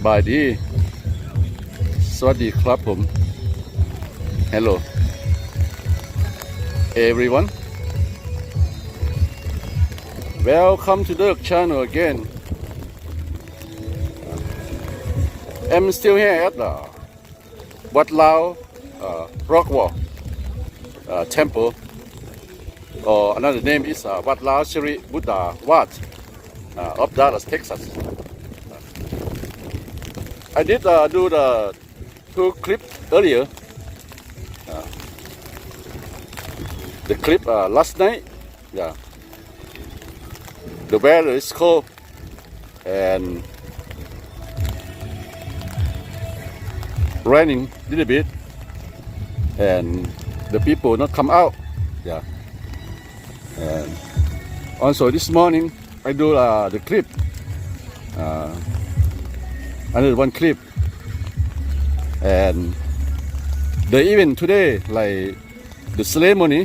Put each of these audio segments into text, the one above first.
สบายดีสวัสดีครับผม Hello everyone welcome to the channel again. I'm still here at Wat Lao Rockwall temple, or another name is Wat Lao Sri Buddha Wat of Dallas, Texas. I did do the 2 clips earlier. The clip last night, yeah. The weather is cold and raining a little bit, and the people not come out, yeah. And also this morning I do the clip, another one clip, and the event today, like the ceremony,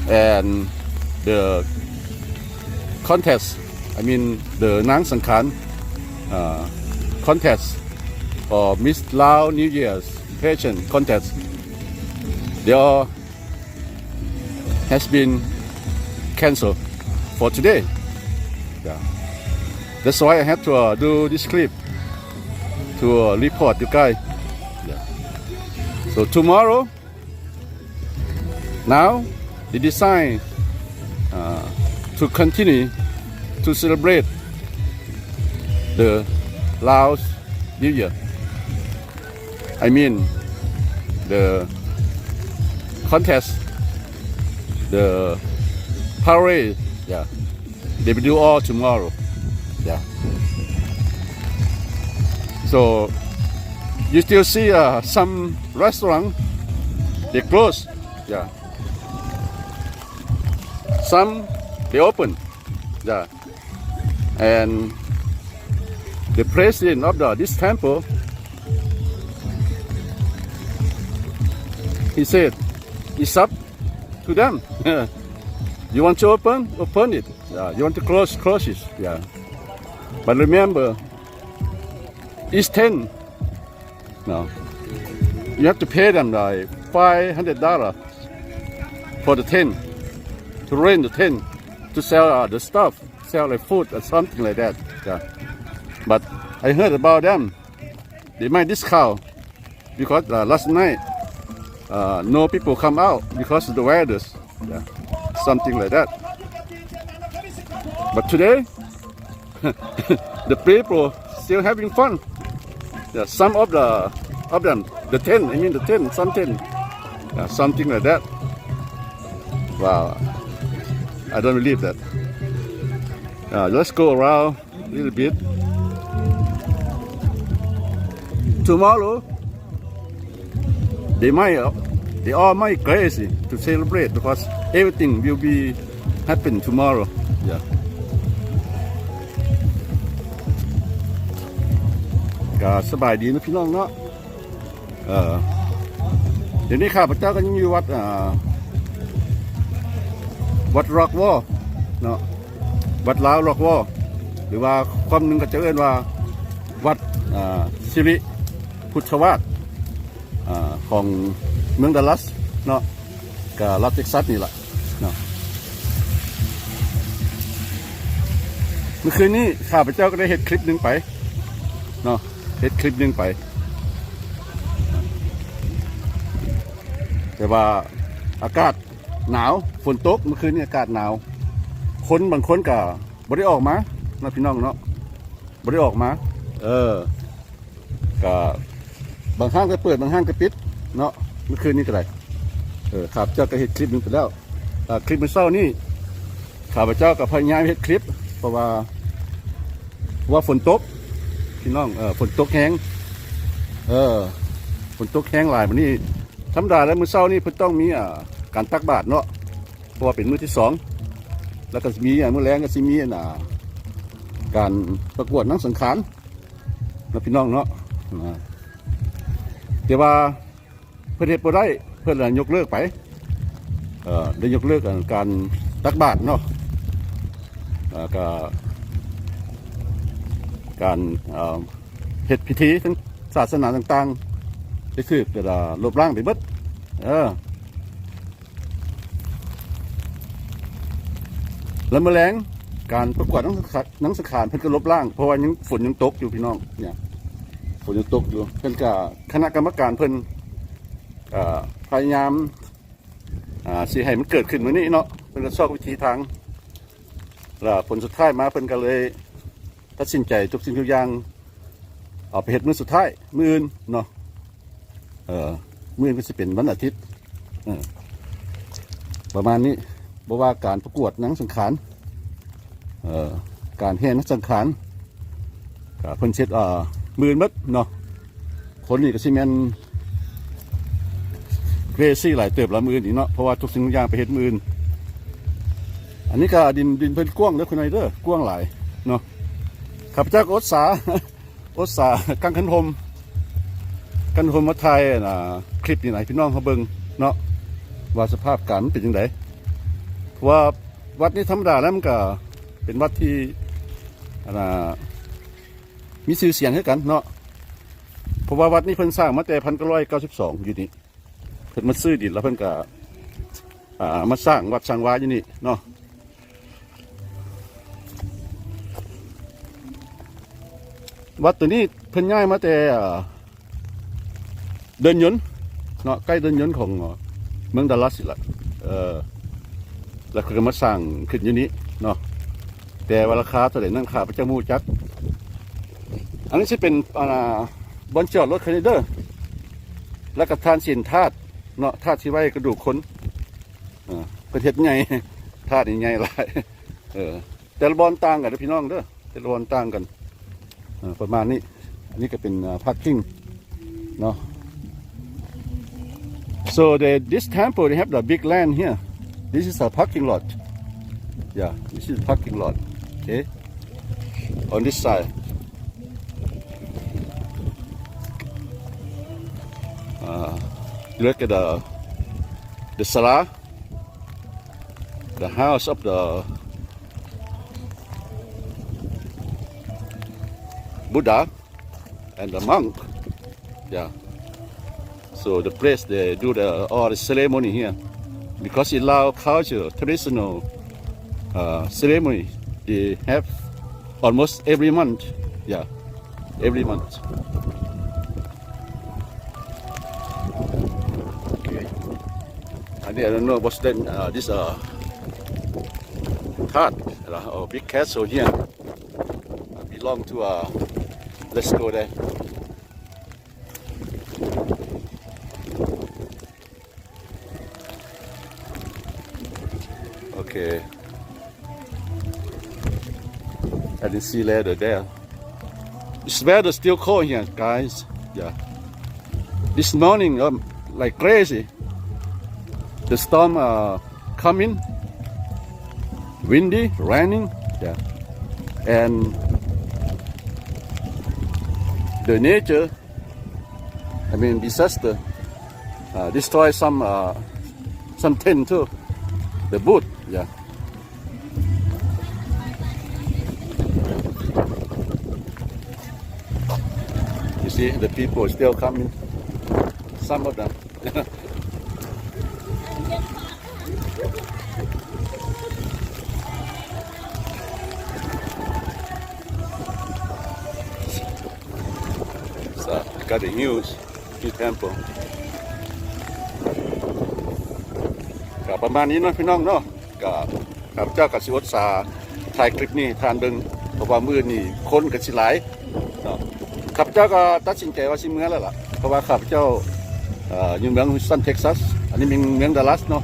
and the contest, I mean the Nang Sangkhan contest or Miss Lao New Year's pageant contest, they all has been cancelled for today. Yeah. That's why I had to do this clip to report you guys. Yeah. So tomorrow, now they decide to continue to celebrate the Laos New Year. I mean the contest, the parade, yeah. They will do all tomorrow. Yeah. So you still see some restaurant they close, yeah. Some they open, yeah. And the president of this temple, he said it's up to them. You want to open it. Yeah. You want to close it. Yeah. But remember, it's 10. No. You have to pay them like $500 for the tent, to rent the tent, to sell the stuff, sell like food or something like that. Yeah. But I heard about them. They might discount because last night no people come out because of the weather. Yeah. Something like that. But today, the people still having fun. Yeah, some of them, the tent, I mean the tent, some tent, yeah, something like that. Wow, I don't believe that. Let's go around a little bit. Tomorrow, they all might crazy to celebrate because everything will be happen tomorrow. Yeah. ก็สบายดีนะพี่น้องเนาะเดี๋ยวนี้ข้าพเจ้าก็ยังอยู่วัดร็อกวอลเนาะวัดลาวร็อกวอลหรือว่าความนึงก็จะเอิ้นว่าวัดสิริพุทธวาสของเมืองดัลลัสเนาะก็รัฐเท็กซัสนี่ล่ะเนาะเมื่อคืนนี้ข้าพเจ้าก็ได้เฮ็ดคลิปนึงไปเนาะเฮ็ดคลิปนึงไปแต่ว่าอากาศหนาวฝนตกเมื่อคืนนี้อากาศหนาวคนบางคนก็บ่ได้ออกมาเนาะพี่น้องเนาะบ่ได้ออกมาก็บางห้างก็เปิดบางห้างก็ปิดเนาะเมื่อคืนนี้ก็ได้ข้าพเจ้าก็เฮ็ดคลิปนึงไปแล้วคลิปมื้อเช้านี้ข้าพเจ้าก็พยายามเฮ็ดคลิปเพราะว่าฝนตกพี่น้องฝนตกแห้งฝนตกแห้งหลายมื้อนี้ธรรมดาแล้วมื้อเช้านี้เพิ่นต้องมีการตักบาตรเนาะเพราะว่าเป็นมื้อที่2แล้วก็มีมื้อแลงก็สิมีการประกวดนางสังขารนะพี่น้องเนาะแต่ว่าเพิ่นเฮ็ดบ่ได้เพิ่นยกเลิกไปได้ยกเลิกการตักบาตรเนาะ ก็การเฮ็ดพิธีทั้งศาสนาต่างๆได้คือก็ลบล้างไปเบิดแล้วแมลงการประกวดนังสังขารเพิ่นก็ลบล้างเพราะว่ายังฝนยังตกอยู่พี่น้องเนี่ยฝนยังตกอยู่เพิ่นก็คณะกรรมการเพิ่นพยายามสิให้มันเกิดขึ้นมื้อนี้เนาะเพิ่นก็ซอกวิธีทางแล้วผลสุดท้ายมาเพิ่นก็เลยตัดสินใจทุกสิ่งทุกอย่างเอาไปเฮ็ดมื้อสุดท้ายมื้ออื่นเนาะมื้ออื่นก็สิเป็นวันอาทิตย์ประมาณนี้บ่ว่าการประกวดนังสังขารการแห่นังสังขารก็เพิ่นเฮ็ดมื้ออื่นหมดเนาะคนนี้ก็สิแม่นเกรซี่หลายเติบละมื้ออื่นอีกเนาะเพราะว่าทุกสิ่งทุกอย่างไปเฮ็ดมื้ออื่นอันนี้ก็ดินเพิ่นกว้างเด้อคุณนายเด้อกว้างหลายเนาะข้าพเจ้าก็อดสากังคันหมมาถ่ายคลิปนี่ไหนพี่น้องเขาเบิ่งเนาะว่าสภาพการมันเป็นจังได๋เพราะว่าวัดนี้ธรรมดาแล้วมันก็เป็นวัดที่มีชื่อเสียงคือกันเนาะเพราะว่าวัดนี้เพิ่นสร้างมาแต่1992อยู่นี่เพิ่นมาซื้อดินแล้วเพิ่นก็มาสร้างวัดสร้างวาอยู่นี่เนาะวัดตัวนี้เพิ่นย้ายมาแต่เดินยนต์เนาะใกล้เดินยนต์ของเมืองดัลลัสนี่ล่ะแล้วก็มาสร้างขึ้นอยู่นี้เนาะแต่ว่าราคาเท่าไหร่นั่นข้าพเจ้าบ่รู้จักอันนี้สิเป็นบ่อนจอดรถคาร์เดอร์แล้วก็ทานศีลธาตุเนาะธาตุที่ไว้กระดูกคนประเทศใหญ่ธาตุใหญ่หลายแต่ละบ่อนต่างกันเด้อพี่น้องเด้อแต่ละบ่อนต่างกันประมาณนี้อันนี้ก็เป็นparkingเนาะ so this temple they have the big land here this is a parking lot yeah this is parking lot okay on this side look at the salah the house of the Buddha and the monk yeah so the place they do all the ceremony here because in Lao culture traditional ceremony they have almost every month yeah every month okay and I don't know what's then this cat or big castle here belong to let's go there okay I didn't see ladder there this weather still cold here guys yeah this morning like crazy the storm coming windy raining yeah and the nature I mean disaster destroy some tent too the boat yeah you see the people still coming some of them so got the huge temple ก็ประมาณนี้เนาะพี่น้องเนาะก็ข้าพเจ้าก็สิอดสาถ่ายคลิปนี้ทานเบิ่งเพราะว่ามื้อนี้คนก็สิหลายเนาะข้าพเจ้าก็ตัดสินใจว่าสิเมืองแล้วล่ะเพราะว่าข้าพเจ้าอยู่เมืองฮิวสตันเท็กซัสอันนี้เป็นเมืองดัลลัสเนาะ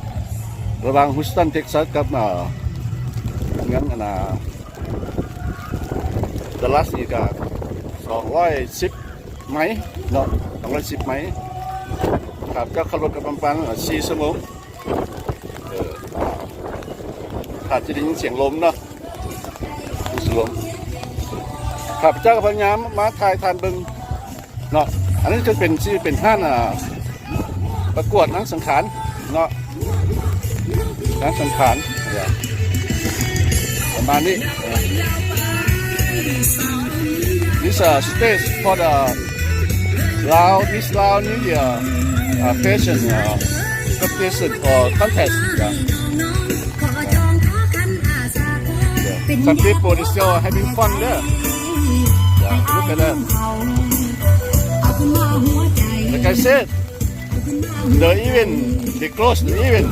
ระหว่างฮิวสตันเท็กซัสกับเมืองดัลลัสนี่ก็210ไมล์เนาะ210ไมล์ข้าพเจ้าขับรถกันประมาณ4ชั่วโมงอาจจะได้ยินเสียงลมเนาะเสียงลมข้าพเจ้าก็พยายามมาถ่ายทานเบิ่งเนาะอันนี้จะเป็นชื่อเป็นท่านประกวดนังสังขารเนาะนังสังขารประมาณ มานี่ This stage for the This Lao New Year fashion competition or contest. Some people is still having fun there. Look at that. Like I said, they closed the event.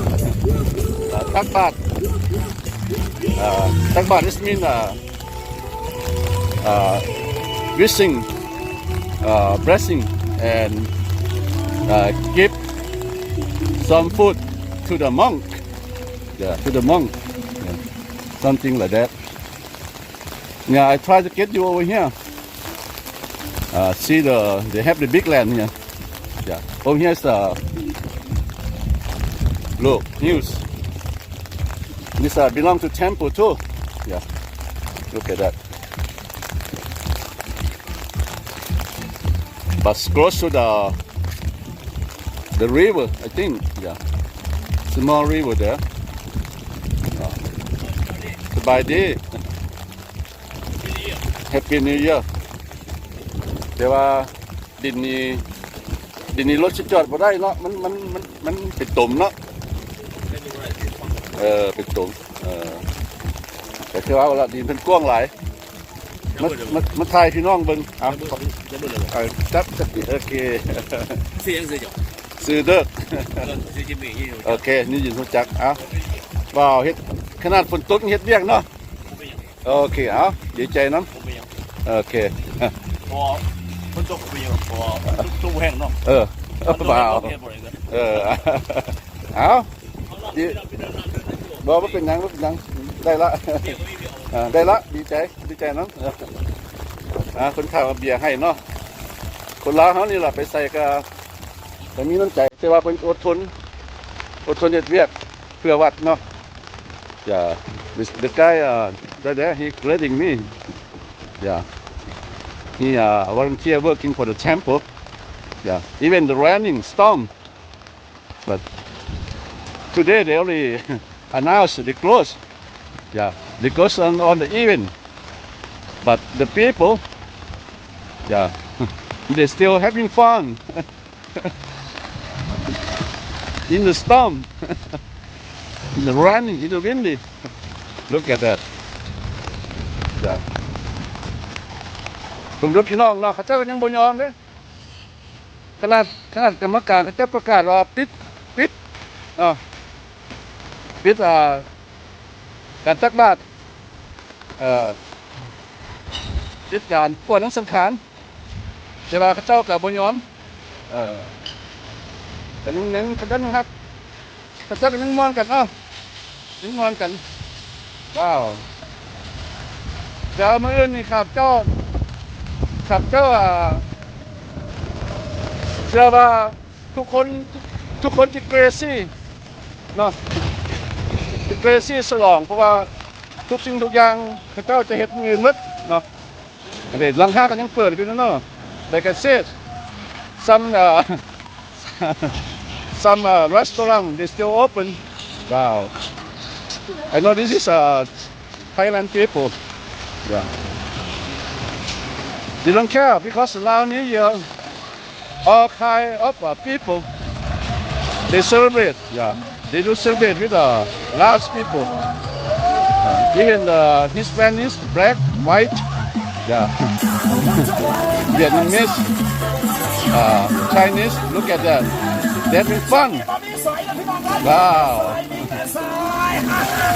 Takbat. Takbat this means wishing, blessing, and give some food to the monk. To the monk. Something like that. I try to get you over here. See they have the big land here. Over here is the look, news. This belong to temple too. Look at that. But close to the river, I think. Small river there. Goodbye day. Happy New Year. แต่ว่าดินนี้รถจอดบ่ได้เนาะมันเป็นตุ่มเนาะเป็นตุ่มแต่คือว่าละดินเพิ่นกว้างหลายมาถ่ายพี่น้องเบิ่งจับโอเคซื้อเด้อโอเคนี่ยินรู้จักว้าวเฮ็ดขนาดฝนตกเฮ็ดเวียกเนาะโอเคดีใจนำโอเคพอฝนตกไปอยู่พอทุกแห่งเนาะว้าวบ่เป็นหยังได้ละดีใจนำคนข้าวเบียร์ให้เนาะคนลาวเฮานี่ล่ะไปใส่ก็มีน้ำใจแต่ว่าเพิ่นอดทนเฮ็ดเวียกเพื่อวัดเนาะthe guy there he grading me he volunteer working for the temple even the raining storm but today they only announced they close they close on the event but the people they still having fun in the storm in the raining in the windy look at that ผมรับพี่น้องเนาะเขาเจ้ายังบ่ยอมเด้ขนาดกรรมการเขาเจ้าประกาศว่าปิดการตักบาตรปิดการปวดทั้งสังขารแต่ว่าเขาเจ้าก็บ่ยอมแต่นึงครับเขาเจ้าก็ยังมอนกันยังมอนกันว้าวเดี๋ยวมื้ออื่นนี่ครับเจ้าเชื่อว่าทุกคนที่เกรซี่เนาะที่เกรซี่ฉลองเพราะว่าทุกสิ่งทุกอย่างเขาเจ้าจะเฮ็ดมือหมดเนาะอันนี้หลังคาก็ยังเปิดอยู่เนาะ Like I said some restaurant they still open. Wow. I know this is Thailand people. They don't care because Lao New Year, all kind of people, they celebrate. They do celebrate with Laos people. Even Hispanics, black, white, Vietnamese, Chinese. Look at that. They're having fun. Wow.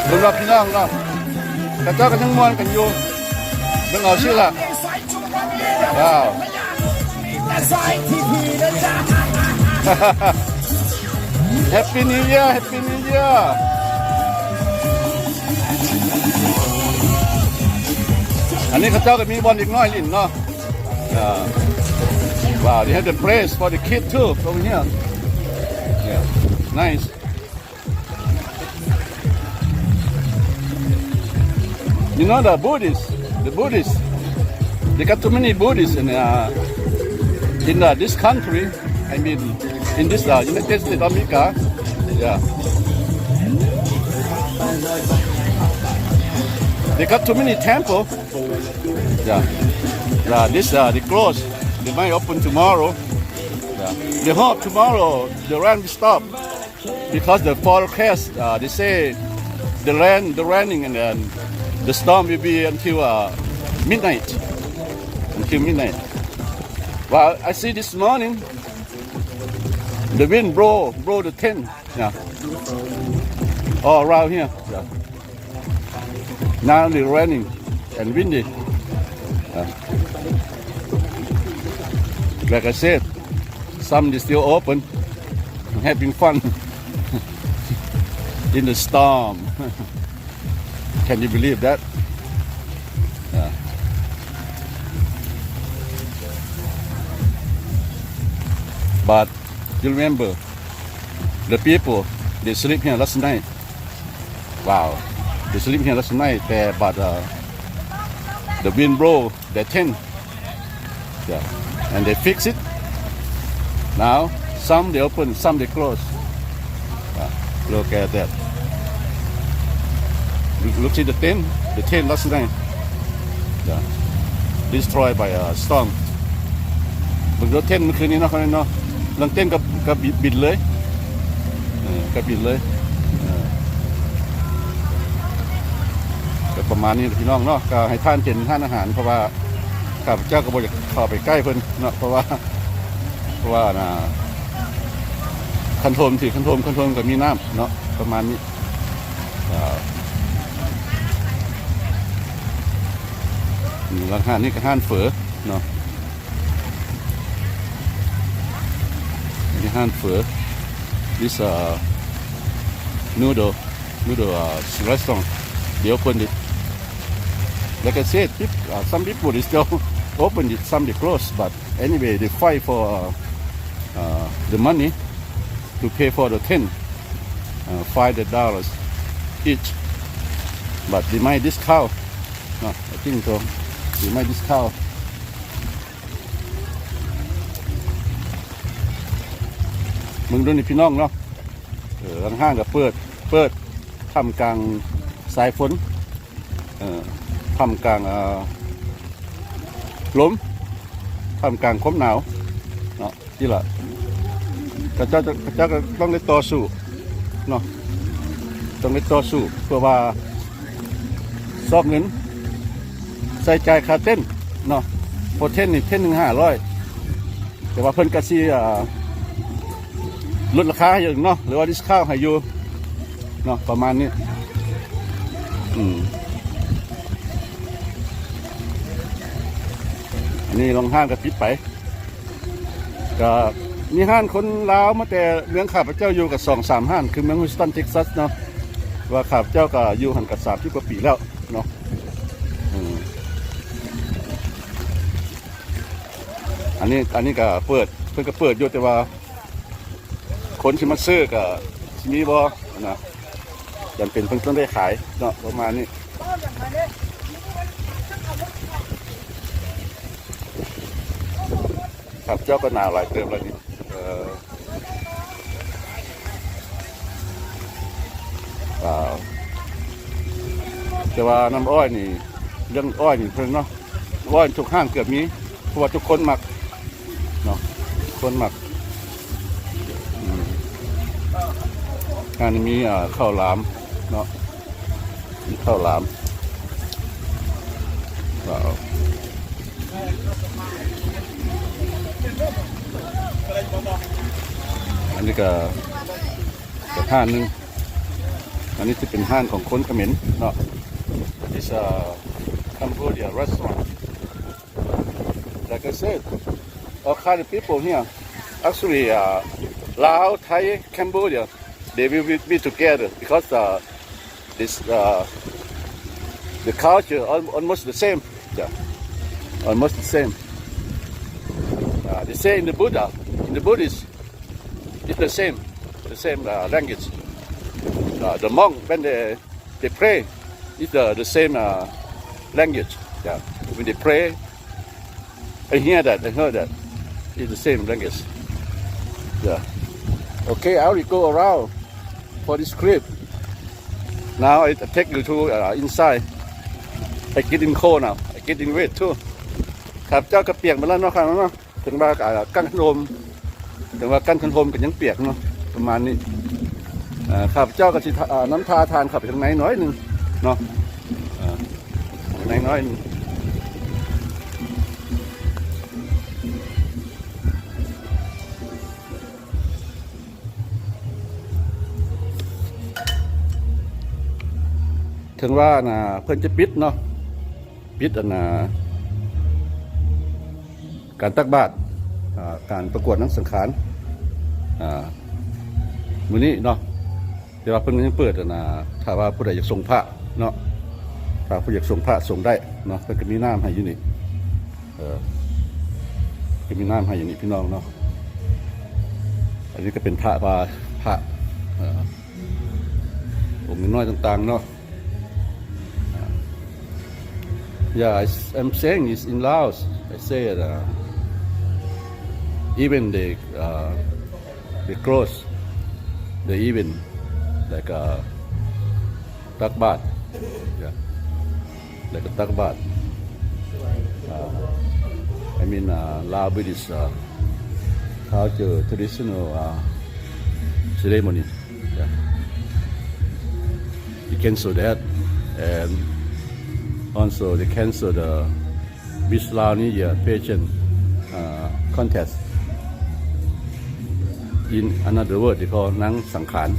สำหรับพี่น้องเนาะกระเจ้ากันทั้งมวลกันอยู่เบิ่งเอาชื่อละว้าว Happy New Year Happy New Year อันนี้กระเจ้าก็มีบอลอีกน้อยลิ้นเนาะWow, they have the place for the kid too over here. Nice. You know the Buddhists, they got too many Buddhists in this country. I mean, in this United States of America. They They got too many temple. Yeah. This they close. They might open tomorrow. Yeah. They hope tomorrow the rain will stop because the forecast they say the raining and then the storm will be until midnight. Until midnight. Well, I see this morning the wind blow the tent. Yeah. All around here. Yeah. Now it's raining and windy. Like I said, some is still open, having fun in the storm. Can you believe that? But you remember, the people, they sleep here last night. Wow, they sleep here last night there, but the wind blow their tent. Yeah. And they fix it. Now, some they open, some they close. Look at that. Look at the tent last night. Yeah. Destroyed by a storm. บึงรถเต้นเมื่อคืนนี้เนาะเขาเนาะลังเต้นกับบิดเลยกับบิดเลยก็ประมาณนี้พี่น้องเนาะก็ให้ท่านเป็นท่านอาหารเพราะว่าข้าพเจ้าก็บ่อยากเข้าไปใกล้เพิ่นเนาะเพราะว่าน่ะคันโทมสิคันโทมก็มีน้ำเนาะประมาณนี้ร้านอาหารนี่ก็ห้านเฝอเนาะนี่ห้านเฝอ this noodle restaurant they opened it like I said some people they still open it some they close but anyway they fight for the money to pay for the tent $5 each but they might discount no I think so they might discountมึงดูนี่พี่น้องเนาะห้างก็เปิดท่ามกลางสายฝนท่ามกลางลมท่ามกลางความหนาวเนาะนี่ล่ะก็เจ้าก็ต้องได้ต่อสู้เนาะต้องได้ต่อสู้เพื่อว่าซอกเงินใส่ใจค่าเต้นเนาะพอเต้นนี่เต้นนึง500แต่ว่าเพิ่นก็สิลดราคาให้อยู่เนาะหรือว่าดิสคาวให้อยู่เนาะประมาณนี้อันนี้ลองห้างก็ปิดไปก็มีห้างคนลาวมาแต่เมืองข้าพเจ้าอยู่กับ 2-3 ห้างคือเมืองฮิวสตันเท็กซัสเนาะว่าข้าพเจ้าก็อยู่หันกับ30 กว่าปีแล้วเนาะอันนี้ก็เปิดเพิ่นก็เปิดอยู่แต่ว่าคนที่มาซื้อก็สิมีบ่นะจำเป็นเพิ่นต้องได้ขายเนาะประมาณนี้ครับเจ้าก็หนาหลายเติมแล้วนี่แต่ว่าน้ำอ้อยนี่เรื่องอ้อยนี่เพิ่นเนาะอ้อยทุกห้างเกือบมีเพราะว่าทุกคนมักเนาะคนมักอันนี้มีข้าวหลามเนาะมีข้าวหลามอันนี้ก็ห้านนึงอันนี้จะเป็นห้านของคนเขมรเนาะ This Cambodia restaurant like I said all kind of people here actually Laos, Thai, Cambodia they will be together because the culture almost the same. Yeah, almost the same. They say in the Buddhist, it's the same language. The monk when they pray, it's the same language. Yeah, when they pray, I heard that, it's the same language. Yeah. Okay, I will go around for this clip. Now I take you to inside I get in cold now I get in wet too ครับเจ้าก็เปียกมาแล้วเนาะครับเนาะถึงว่ากั้นขนมถึงว่ากั้นขนมก็ยังเปียกเนาะประมาณนี้ครับเจ้าก็สิน้ำทาทานขับไปทางไหนน้อยนึงเนาะทางไหนน้อยนึงถึงว่าน่ะเพิ่นจะปิดเนาะปิดการตักบาตรการประกวดนักสังขารมื้อนี้เนาะแต่ว่าเพิ่นยังเปิดถ้าว่าผู้ใดอยากส่งพระเนาะถ้าผู้อยากส่งพระส่งได้เนาะเพิ่นก็มีน้ำให้อยู่นี่ก็มีน้ำให้อยู่นี่พี่น้องเนาะอันนี้ก็เป็นพระองค์น้อยต่างๆเนาะYeah, I'm saying it's in Laos. I said even they close the event like Tak Bat. Yeah, like a Tak Bat. I mean Lao Buddhist culture traditional ceremony. Yeah, you cancel that and.Also, they cancel the Miss Lao New Year pageant contest. In another word, they call Nang Sangkhan.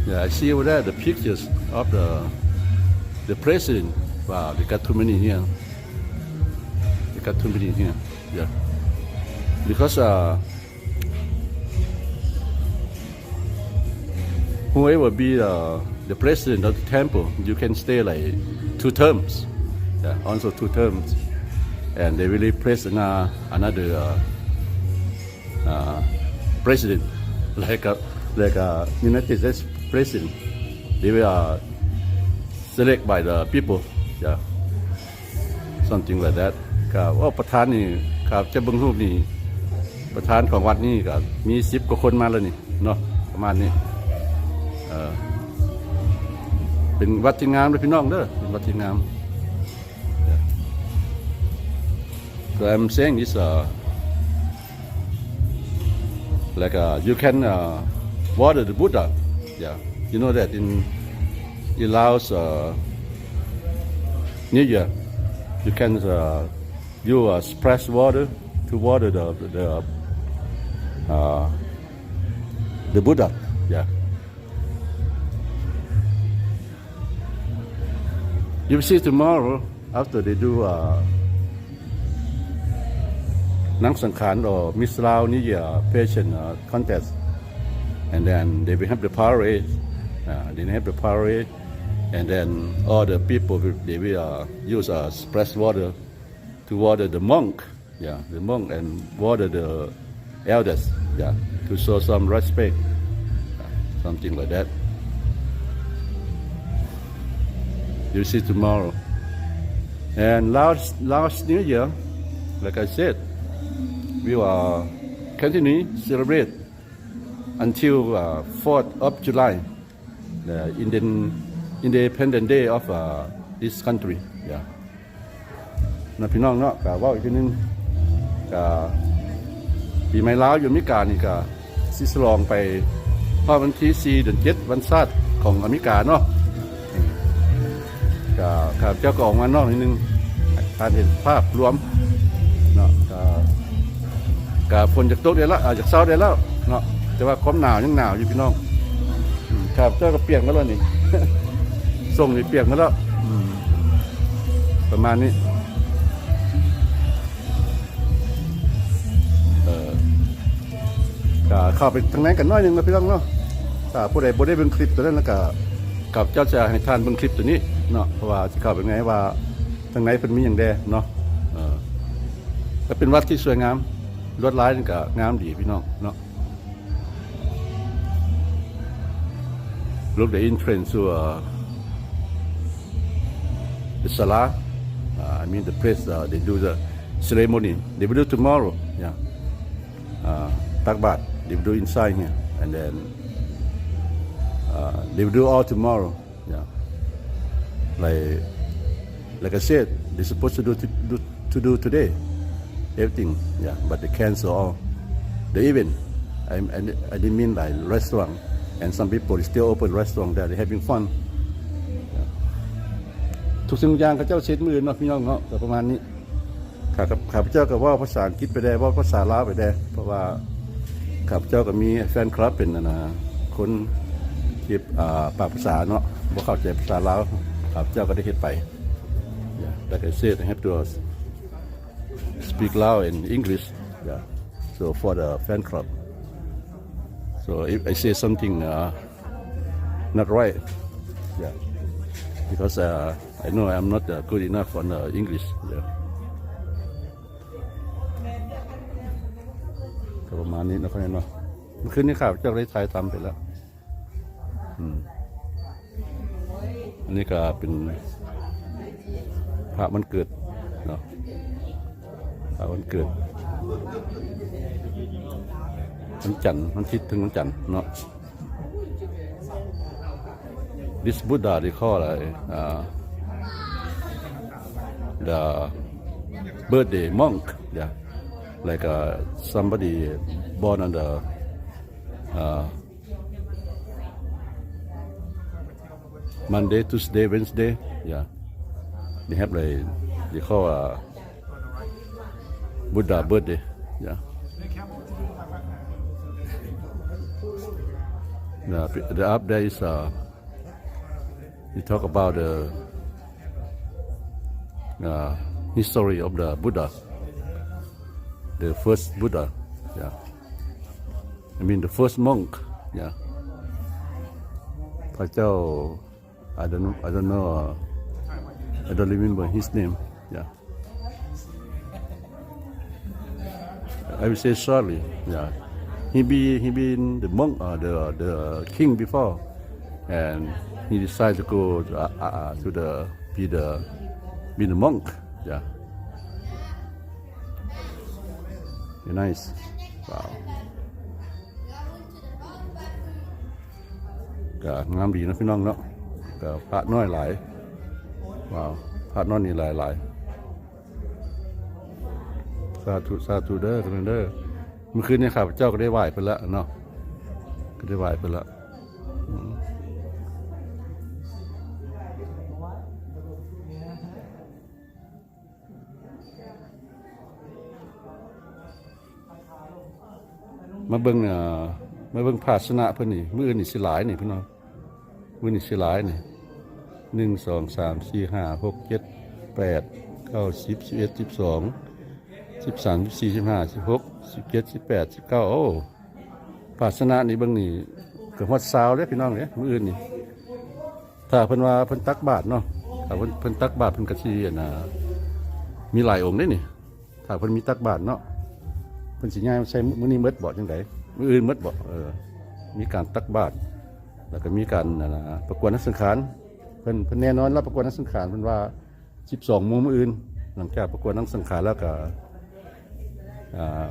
Yeah, I see over there the pictures of the president. Wow, they got too many here. They got too many here. Yeah, because whoever be the president of the temple, you can stay like 2 terms. Yeah, also 2 terms. And they really place another president, like a United States president. They were selected by the people. Yeah, something like that. ครับว่าประธานนี่ครับจะเบิ่งรูปนี่ประธานของวัดนี่ก็มี10 กว่าคนมาแล้วนี่เนาะประมาณนี้เป็นวัดที่งามเลยพี่น้องเด้อเป็นวัดที่งาม So I'm saying this like you can water the Buddha. Yeah, you know that in Laos New Year you can use splash water to water the Buddha. Yeah.You will see tomorrow after they do Nang Sangkhan or Miss Lao New Year pageant contest, and then they will have the parade. They have the parade, and then all the people they will use splash water to water the monk. Yeah, the monk and water the elders. Yeah, to show some respect, something like that.You see tomorrow. And last New Year, like I said, we will continue celebrate until 4th of July, the Independent Day of this country. Yeah. นะพี่น้องเนาะก็เว้าอีกทีนึงก็ปีใหม่ลาวอยู่อเมริกานี่ก็สิฉลองไปพอวันที่4เดือน7วันชาติของอเมริกาเนาะครับเจ้าก็ออกมานอกนิดนึงการเห็นภาพรวมเนาะก็ฝนจากตกได้แล้วจากเช้าได้แล้วเนาะแต่ว่าความหนาวยังหนาวอยู่พี่น้องครับเจ้าก็เปียกมาแล้วนี่ ส่งนี่เปียกมาแล้วประมาณนี้ก็เข้าไปทางไหนกันน้อยนึงนะพี่น้องเนาะถ้าผู้ใดบ่ได้เบิ่งคลิปตัวนั้นแล้วก็กับเจ้าจะให้ท่านเบิ่งคลิปตัวนี้เนาะเพราะว่าสิเข้าไปไงว่าทางไหนเพิ่นมีหยังแดเนาะก็เป็นวัดที่สวยงามลวดลายนี่ก็งามดีพี่น้องเนาะ Look the entrance to the Salah. I mean the place they do the ceremony. They will do tomorrow. Yeah. Tak Bat. They will do inside here, and then they will do all tomorrow. Yeah. like I said they're supposed to do today everything yeah but they cancel all the event I didn't mean like restaurant and some people still open restaurant there they having fun ทุกสิ่งอย่างเขาเจ้าเช็ดมือเนาะพี่น้องเนาะประมาณนี้ข้าพเจ้าก็ว่าภาษาอังกฤษไปได้ว่าภาษาลาวไปได้เพราะว่าข้าพเจ้าก็มีแฟนคลับเป็นคนที่ปากภาษาเนาะบ่เข้าใจภาษาลาวข้าพเจ้าก็ได้เฮ็ดไป yeah like I said I have to speak loud in English yeah so for the fan club so if I say something not right yeah because I know I'm not good enough on English yeah ก็ประมาณนี้นะครับเนาะเมื่อคืนนี้ข้าพเจ้าได้ถ่ายทำไปแล้วอันนี้ก็เป็นพระวันเกิดเนาะพระวันเกิดวันจันทร์วันอาทิตย์ถึงวันจันทร์เนาะ This Buddha they call the birthday monk yeah like somebody born on the Monday, Tuesday, Wednesday yeah they have like they call Buddha birthday yeah the up there is we talk about the history of the Buddha the first Buddha yeah I mean the first monk yeah พระเจ้า I don't know I don't remember his name yeah I will say shortly yeah he been the monk the king before and he decided to go to be the monk yeah very nice wow ก็งามดีนะพี่น้องเนาะก็พระน้อยหลายว้าวพระน้อยนี่หลายสาธุเด้อกันเด้อเมื่อคืนนี้ข้าพเจ้าก็ได้ไหว้ไปแล้วเนาะก็ได้ไหว้ไปแล้วมาเบิ่งภาชนะเพิ่นนี่มื้อนี่สิหลายนี่พี่น้องมื้อนี่สิหลายนี่1 2 3 4 5 6 7 8 9 10 11 12 13 14 15 16 17 18 19โอ้ภาชนะนี่เบิ่งนี่ก็ฮอด20เด้อพี่น้องเด้มื้ออื่นนี่ถ้าเพิ่นว่าเพิ่นตักบาตรเนาะถ้าเพิ่นตักบาตรเพิ่นก็สิมีหลายองค์เด้นี่ถ้าเพิ่นมีตักบาตรเนาะเพิ่นสิย้ายมาใช้มื้อนี้หมดบ่จังได๋มื้ออื่นหมดบ่มีการตักบาตรแล้วก็มีการประกวดนักสังขารเพิ่นแน่นอนรับประกวดนักสังขารเพิ่นว่า12 โมงมื้ออื่นหลังจากประกวดนักสังขารแล้วก็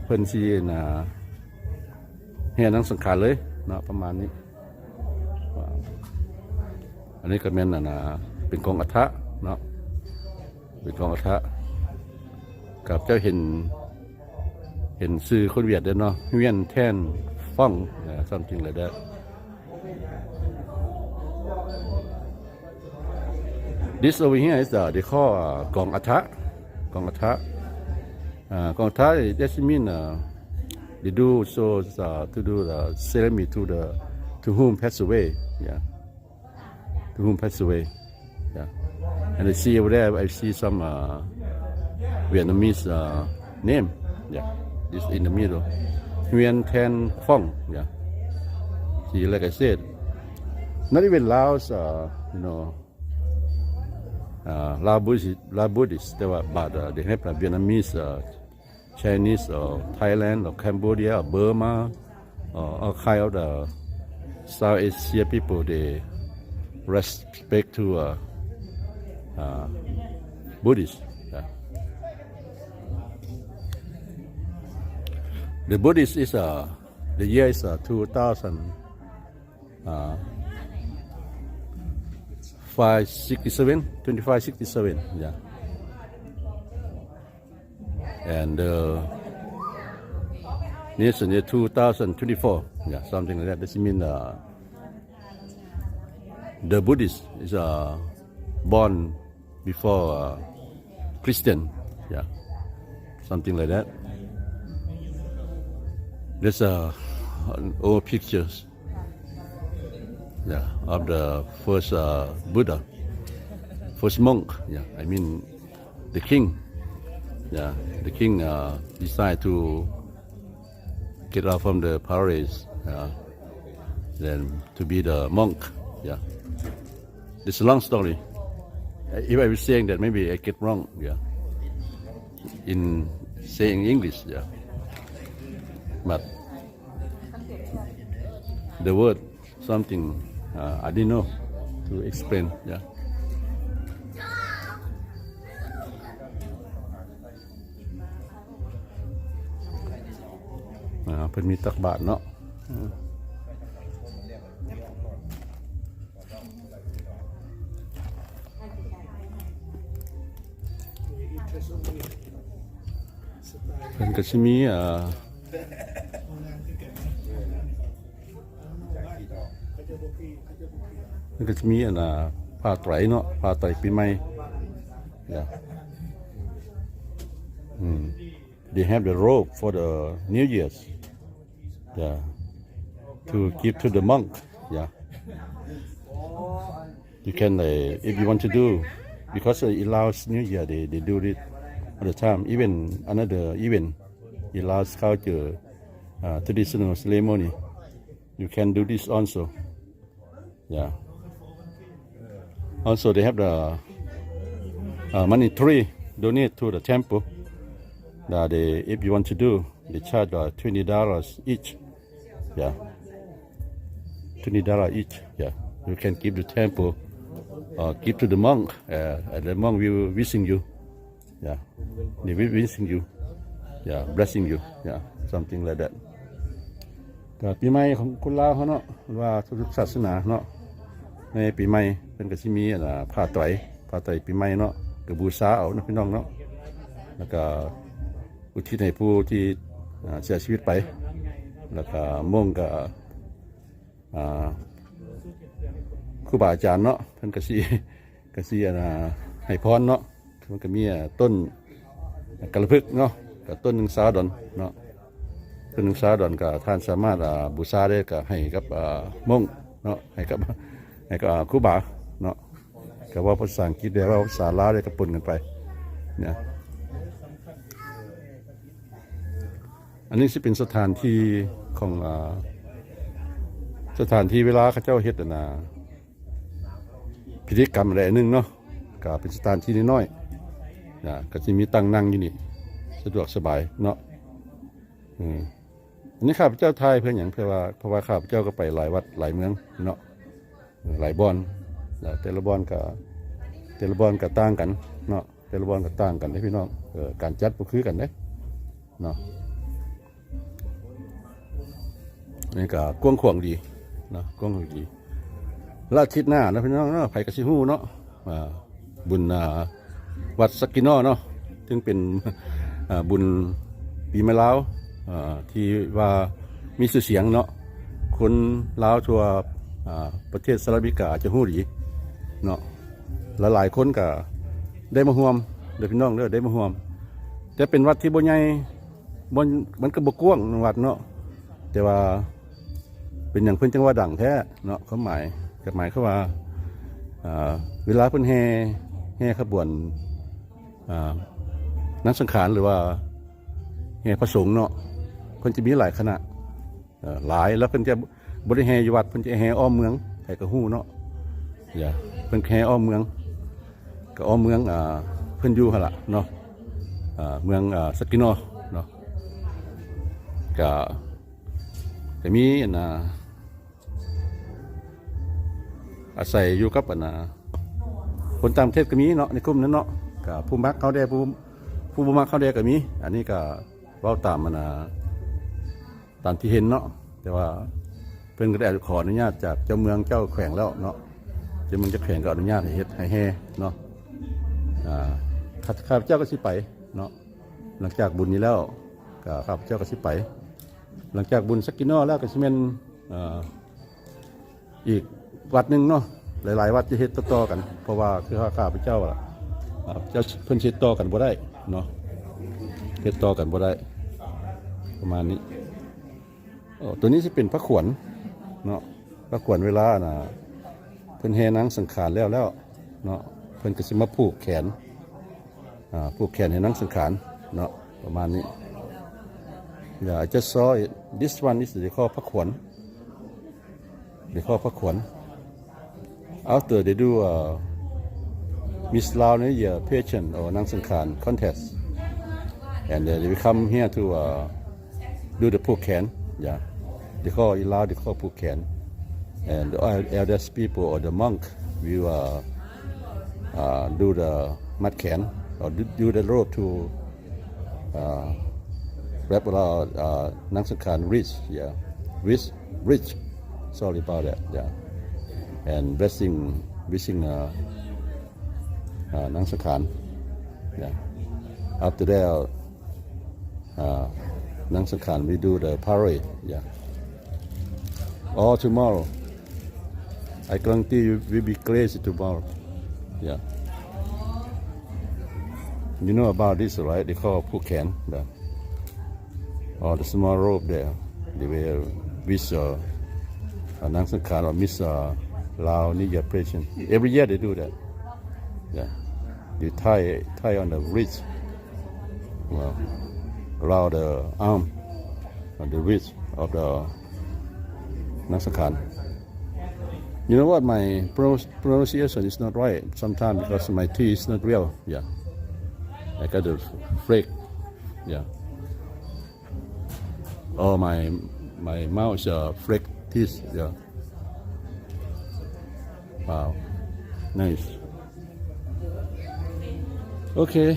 เพิ่นสิแห่นักสังขารเลยเนาะประมาณนี้อันนี้ก็แม่นเป็นกองอัฐะเนาะเป็นกองอัฐะกับเจ้าเห็นชื่อคนเวียดเด้อเนาะเวียนแท่นฟ่องsomething like that this over here is they call กองอัฐะกองอัฐะกองอัฐะ that mean they do so to do the ceremony to whom passed away yeah to whom passed away yeah and I see over there I see some Vietnamese name yeah this in the middle Nguyen Thanh Phong yeah see like I said not even Laos you know Lao Buddhist but they have Vietnamese Chinese or Thailand or Cambodia or Burma or all kind of the South Asia people they respect to Buddhists yeah. The Buddhist is the year is 2005 2567 yeah and next year 2024 yeah something like that this mean the Buddhist is born before Christian yeah something like that there's old pictures yeah of the first Buddha first monk yeah I mean the king yeah the king decided to get out from the palace then to be the monk yeah it's a long story if I was saying that maybe I get wrong yeah in saying English yeah but the word something I didn't know to explain yeahเพิ่นมีตักบาตรเนาะเพิ่นก็สิมีมันก็จะมีผ้าไตรเนาะผ้าไตรปีใหม่ yeah they have the robe for the New Year's yeah to give to the monk yeah you can if you want to do because it allows New Year they do it all the time even another event it allows culture traditional ceremony you can do this also yeah also they have the money tree donate to the temple that if you want to do they charge $20 each yeah $20 each yeah you can give the temple or give to the monk and the monk will wishing you yeah they will wishing you yeah blessing you yeah something like that ก็ปีใหม่ของคนลาวเฮาเนาะว่าทุกศาสนาเนาะในปีใหม่เพิ่นก็สิมีผ้าไตรปีใหม่เนาะก็บูชาเอาเนาะพี่น้องเนาะแล้วก็อุทิศให้ผู้ที่เสียชีวิตไปแล้วก็ม่งก็ครูบาอาจารย์เนาะเพิ่นก็สิให้พรเนาะมันก็มีต้นกระพึกเนาะกับต้นหนึงสาดอนเนาะต้นหนึงสาดอนก็ท่านสามารถบูชาได้ก็ให้กับม่งเนาะให้กับครูบาเนาะก็ว่าภาษาอังกฤษได้ว่าภาษาลาวได้ก็ปนกันไปเนี่ยอันนี้สิเป็นสถานที่ของสถานที่เวลาเขาเจ้าเฮ็ดพิธีกรรมอะไรนึงเนาะก็เป็นสถานที่น้อยๆนะก็สิมีตั้งนั่งอยู่นี่สะดวกสบายเนาะอันนี้ข้าพเจ้าทายเพิ่นหยังเพราะว่าข้าพเจ้าก็ไปหลายวัดหลายเมืองเนาะหลายบ่อนแต่ละบ่อนก็ต่างกันเนาะแต่ละบ่อนก็ต่างกันเด้พี่น้องการจัดบ่คือกันเด้เนาะนี่ก็กว้างขวางดีเนาะกว้างขวางดีแล้วอาทิตย์หน้านะพี่น้องเนาะไผก็สิฮู้เนาะบุญวัดสักกินอเนาะซึ่งเป็นบุญปีใหม่ลาวที่ว่ามีชื่อเสียงเนาะคนลาวทั่วประเทศสหรัฐอเมริกาจะฮู้ดีเนาะหลายๆคนก็ได้มาร่วมเด้อพี่น้องเด้อได้มาร่วมแต่เป็นวัดที่บ่ใหญ่มันก็บ่กว้างวัดเนาะแต่ว่าเป็นอย่างเพิ่นจังว่าดังแท้เนาะเขาหมายเขาว่าเวลาเพิ่นแห่ขบวนนักสังขารหรือว่าแห่พระสงฆ์เนาะเพิ่นจะมีหลายคณะหลายแล้วเพิ่นจะบ่ได้แห่อยู่วัดเพิ่นจะแห่อ้อมเมืองให้ก็ฮู้เนาะอย่าเพิ่นแห่อ้อมเมืองก็อ้อมเมืองเพิ่นอยู่หั่นล่ะเนาะเมืองสกินอเนาะก็มีอาศัยอยู่กับคนต่างประเทศก็มีเนาะในกลุ่มนั้นเนาะก็ผู้มักเขาได้ผู้บ่มักเขาได้ก็มีอันนี้ก็เว้าตามตามที่เห็นเนาะแต่ว่าเพิ่นก็ได้ขออนุญาตจากเจ้าเมืองเจ้าแขวงแล้วเนาะ จะมันจะแข่งก็อนุญาตให้เฮ็ดให้แห่เนาะข้าพเจ้าก็สิไปเนาะหลังจากบุญนี้แล้วก็ข้าพเจ้าก็สิไปหลังจากบุญสักกินอแล้วก็สิแม่นอีกวัดนึงเนาะหลายๆวัดจะเฮ็ดต่อๆกันเพราะว่าคือข้าพเจ้าเจ้าเพิ่นเฮ็ดต่อกันบ่ได้เนาะเฮ็ดต่อกันบ่ได้ประมาณนี้ตัวนี้สิเป็นพระขวัญเนาะพระขวัญเวลาน่ะเพิ่นแห่นางสังขารแล้วเนาะเพิ่นก็สิมาผูกแขนให้นางสังขารเนาะประมาณนี้I just saw it. This one is they call พระขวัญ they call พระขวัญ after they do Miss Lao New Year pageant or นางสังขาร contest and they come here to do the ผูกแขน yeah they call it Lao they call ผูกแขน and the eldest people or the monk will do the มัดแขน or do the rope to wrap around นางสังขาร rich sorry about that yeah and wishing นางสังขาร yeah after that นางสังขาร we do the parade yeah all tomorrow I guarantee you will be crazy tomorrow yeah you know about this right they call ผูกแขน or the small rope there they will wish นางสังขาร or Miss Lao New Year pageant every year they do that yeah you tie on the wrist around the arm on the wrist of the นางสังขาร you know what my pronunciation is not right sometimes because my teeth is not real yeah I got the break yeah oh my mouth is freak teeth yeah wow nice okay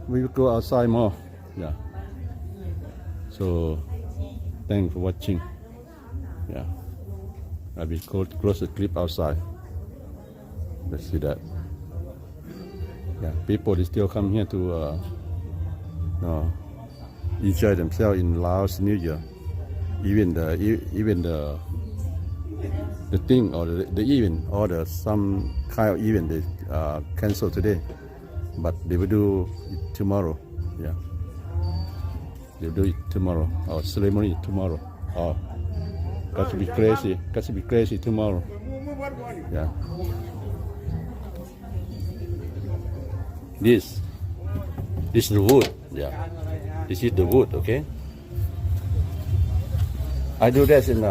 we will go outside more yeah so thanks for watching yeah I will close the clip outside let's see that yeah people they still come here to enjoy themselves in Laos New Year even the thing or the event or the some kind of event they cancel today but they will do it tomorrow yeah they will do it tomorrow or ceremony tomorrow or got to be crazy tomorrow yeah this is the wood yeah this is the wood okay I do this in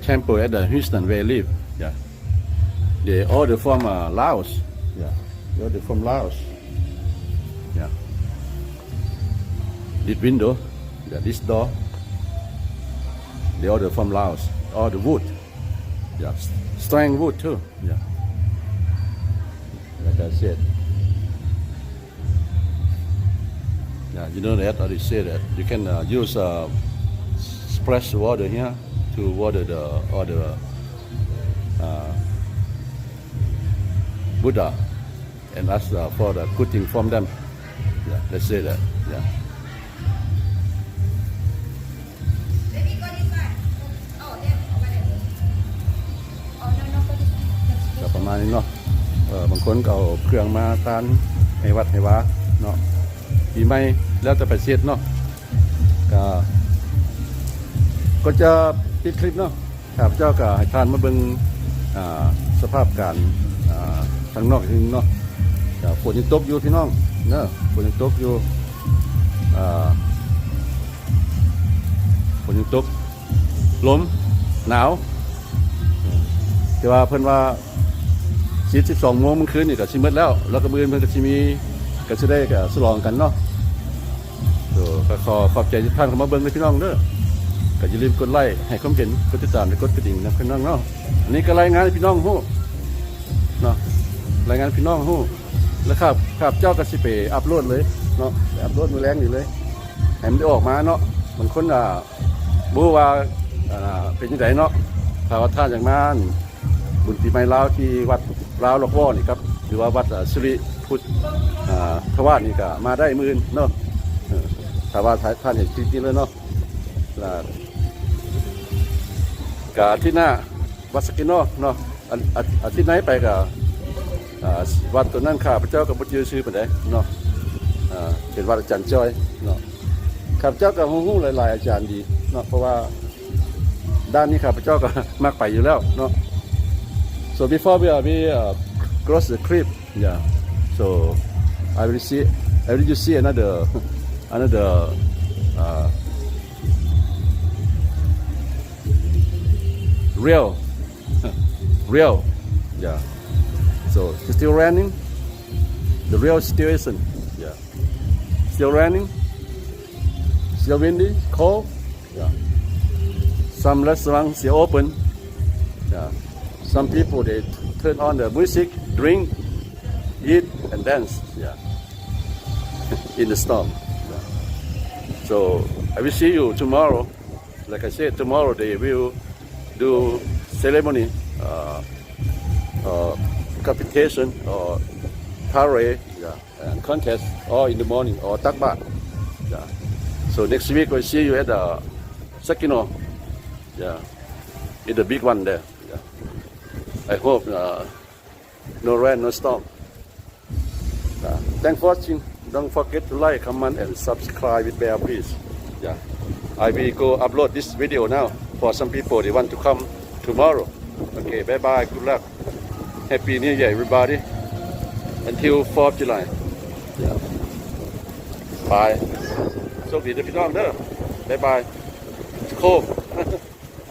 temple at the Houston where I live yeah they order from Laos yeah they order from Laos yeah this window yeah this door they order from Laos all the wood yeah strong wood too yeah like I said yeah you know that I already said that you can use splash water here to water the Buddha and ask for the good thing from them yeah let's say that yeahประมาณนี้เนาะบางคนก็เอาเครื่องมาทานให้วัดให้วาเนาะปีใหม่แล้วแต่ไปเฮ็ดเนาะก็จะปิดคลิปเนาะครับเจ้าก็ให้ทานมาเบิ่งสภาพการทางนอกอีกเนาะฝนยังตกอยู่พี่น้องเนาะฝนยังตกอยู่ฝนยังตกลมหนาวแต่ว่าเพิ่นว่า12 โมงมื้อคืนนี่ก็สิหมดแล้วก็มื้ออื่นเพิ่นก็สิมีก็สิได้ก็ฉลองกันเนาะก็ขอบใจทุกท่านเข้ามาเบิ่งเลยพี่น้องเด้อก็อย่าลืมกดไลค์ให้ความเห็นกดติดตามและกดกระดิ่งนะพี่น้องเนาะอันนี้ก็รายงานให้พี่น้องฮู้เนาะรายงานพี่น้องฮู้แล้วครับเจ้าก็สิไปอัปโหลดเลยเนาะอัปโหลดมื้อแรงนี่เลยให้มันได้ออกมาเนาะบางคนบ่ว่าเป็นจังได๋เนาะ ถ้าว่าท่านอย่างนั้นบุญปีใหม่ลาวที่วัดลาวลอกว่อนี่ครับหรือว่าวัดสิริพุทธทวารนี่ก็มาได้มื้อเนาะถ้าว่าท่านเห็นจริงๆเลยเนาะก็อาทิตย์หน้าวัดสกิโนเนาะอาทิตย์ไหนไปก็วัดตัวนั้นข้าพเจ้าก็บ่จื้อชื่อปานใดเนาะเป็นวัดอาจารย์จ้อยเนาะข้าพเจ้าก็ฮู้หลายๆอาจารย์ดีเนาะเพราะว่าด้านนี้ข้าพเจ้าก็มักไปอยู่แล้วเนาะ so before we cross the creek yeah so I will see another real yeah so it's still raining the real situation yeah still raining still windy cold yeah some restaurants still open yeah some people they turn on the music drink eat and dance yeah in the storm yeah. So I will see you tomorrow like I said tomorrow they will do ceremony competition or parade yeah, and contest all in the morning or takbat yeah. So next week we'll see you at the Sakino yeah in the big one there yeah. I hope no rain no storm thanks for watching don't forget to like comment and subscribe with bell please yeah I will go upload this video now for some people they want to come tomorrow okay bye bye good luck happy new year everybody until 4th July yeah bye โชคดีเด้อพี่น้องเด้อ bye bye โค